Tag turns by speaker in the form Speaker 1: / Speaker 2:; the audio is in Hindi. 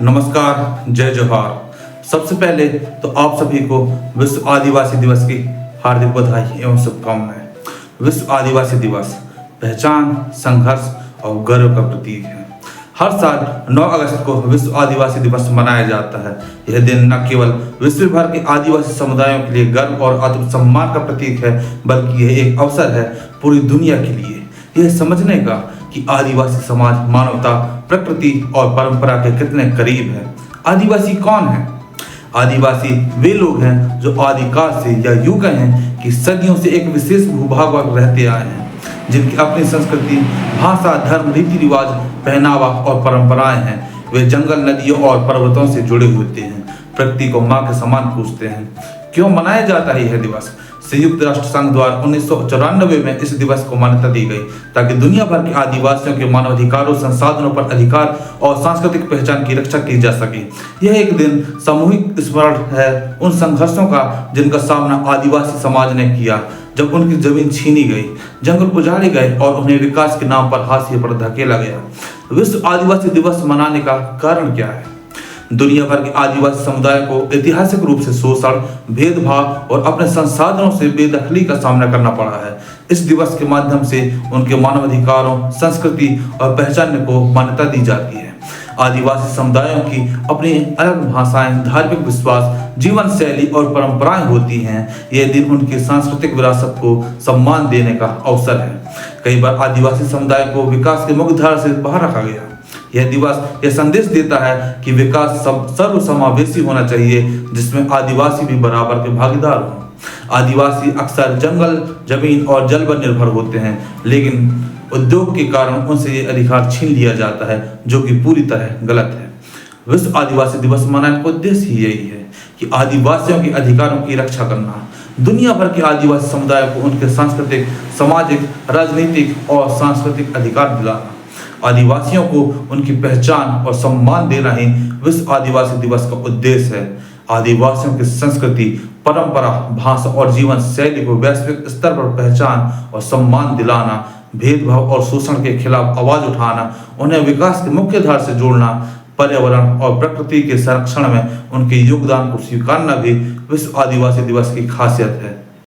Speaker 1: नमस्कार, जय जोहार। सबसे पहले तो आप सभी को विश्व आदिवासी दिवस की हार्दिक बधाई एवं शुभकामनाएं। विश्व आदिवासी दिवस पहचान, संघर्ष और गर्व का प्रतीक है। हर साल 9 अगस्त को विश्व आदिवासी दिवस मनाया जाता है। यह दिन न केवल विश्व भर के आदिवासी समुदायों के लिए गर्व और आत्मसम्मान का प्रतीक है, बल्कि यह एक अवसर है पूरी दुनिया के लिए यह समझने का कि आदिवासी समाज मानवता, प्रकृति और परंपरा के कितने करीब है। आदिवासी कौन है? आदिवासी वे लोग हैं जो आदिकाल से या यूं कहें कि सदियों से एक विशेष भूभाग पर रहते आए हैं, जिनकी अपनी संस्कृति, भाषा, धर्म, रीति रिवाज, पहनावा और परंपराएं हैं। वे जंगल, नदियों और पर्वतों से जुड़े होते हैं, प्रकृति को माँ के समान पूजते हैं। क्यों मनाया जाता है यह दिवस? संयुक्त राष्ट्र संघ द्वारा 1994 में इस दिवस को मान्यता दी गई ताकि दुनिया भर के आदिवासियों के मानवाधिकारों, संसाधनों पर अधिकार और सांस्कृतिक पहचान की रक्षा की जा सके। यह एक दिन सामूहिक स्मरण है उन संघर्षों का जिनका सामना आदिवासी समाज ने किया, जब उनकी जमीन छीनी गई, जंगल उजाड़े गए और उन्हें विकास के नाम पर हाशिए पर धकेला गया। विश्व आदिवासी दिवस मनाने का कारण क्या है? दुनिया भर के आदिवासी समुदाय को ऐतिहासिक रूप से शोषण, भेदभाव और अपने संसाधनों से बेदखली का सामना करना पड़ा है। इस दिवस के माध्यम से उनके मानवाधिकारों, संस्कृति और पहचान को मान्यता दी जाती है। आदिवासी समुदायों की अपनी अलग भाषाएं, धार्मिक विश्वास, जीवन शैली और परंपराएं होती हैं। यह दिन उनकी सांस्कृतिक विरासत को सम्मान देने का अवसर है। कई बार आदिवासी समुदाय को विकास के मुख्यधारा से बाहर रखा गया। यह दिवस यह संदेश देता है कि विकास सर्वसमावेशी होना चाहिए, जिसमें आदिवासी भी बराबर के भागीदार हों। आदिवासी अक्सर जंगल, जमीन और जल पर निर्भर होते हैं, लेकिन उद्योग के कारण उनसे ये अधिकार छीन लिया जाता है, जो कि पूरी तरह गलत है। विश्व आदिवासी दिवस मनाने का उद्देश्य ही यही है कि आदिवासियों के अधिकारों की रक्षा करना, दुनिया भर के आदिवासी समुदाय को उनके सांस्कृतिक, सामाजिक, राजनीतिक और सांस्कृतिक अधिकार दिलाना, आदिवासियों को उनकी पहचान और सम्मान देना ही विश्व आदिवासी दिवस का उद्देश्य है। आदिवासियों की संस्कृति, परंपरा, भाषा और जीवन शैली को वैश्विक स्तर पर पहचान और सम्मान दिलाना, भेदभाव और शोषण के खिलाफ आवाज उठाना, उन्हें विकास के मुख्य धार से जोड़ना, पर्यावरण और प्रकृति के संरक्षण में उनके योगदान को स्वीकारना भी विश्व आदिवासी दिवस की खासियत है।